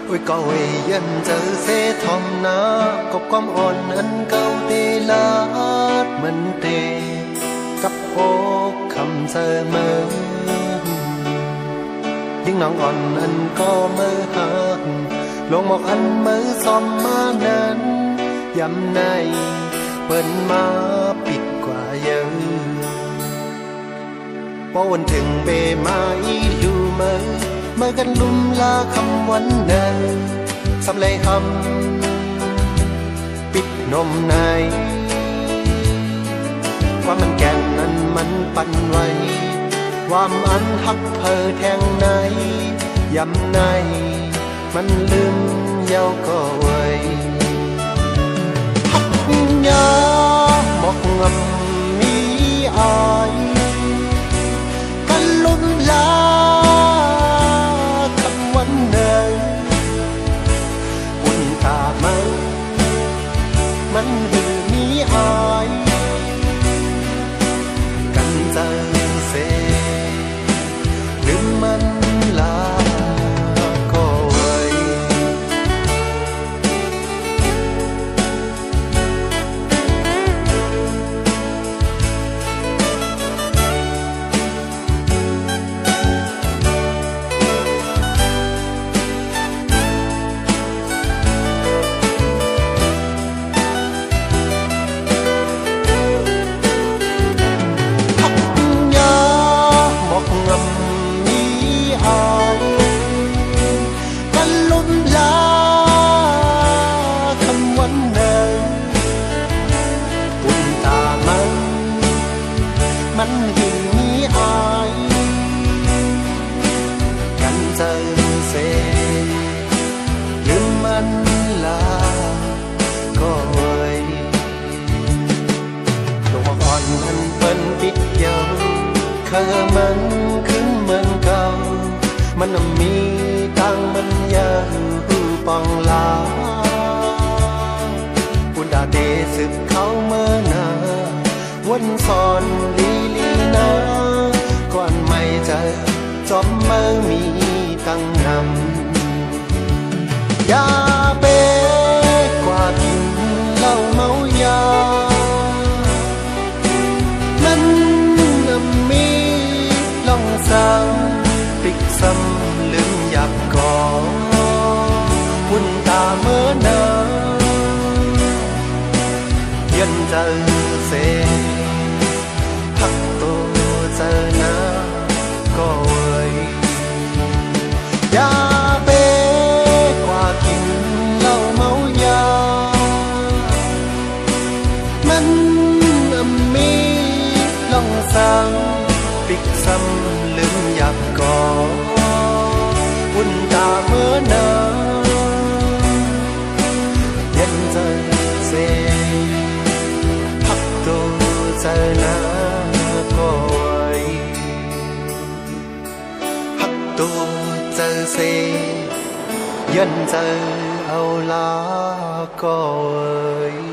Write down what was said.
ôi cậu ấy yên giờ sẽ thòng ná có quam ồn ân câu tê lát mình tê cặp ô khăm giờ mơ những nắng ồn ân có mơ hát lông mọc ân mơ xóm má nến yắm này bên máปิดกว่าเยอะพอวันถึงเบมาอีลูเมื่อกันลุ่มลาคำวันนั้นสำเลยหำปิดนมในว่ามันแก่นนั้นมันปั่นไว้ความอันหักเพอแทงในยำในมันลืมเย้าก็ไว้หักยาหมอกงำมีอายกันลุ่มลาคำวันนั้นอุ่นตามันหือมีอายกันเจอเสลืมมันลาก็ไว้มันหินมีอายกันเจอเสลืมมันลาก็ไว้ตัวอ่อนมันเป็นปิดเย้าเคยมันขึ้นเหมือนเก่ามันมีตังมันยาหูปองลาปุณดาเดสึกเขาเมื่อนาวนซอนลีนาก่อนไม่เจอจอมเมื่อมีตั้งนำยาเป้กว่ากินเหล้าเมายามันมีลองซ้ำปิกซ้ำลืมอยากก่อหุ่นตาเมื่อนายันเจอเสเจอหน้าก็ไว้ยาเป้กว่ากินเหล้าเมายามันมีลองสั่งปิกซ้ำลืมอยากก่อวุ่นตาเมื่อนาเย็นเจอเสพักตัวเจอหน้าก็ตัวเจอเซยันเจอเอาลาก็ไว้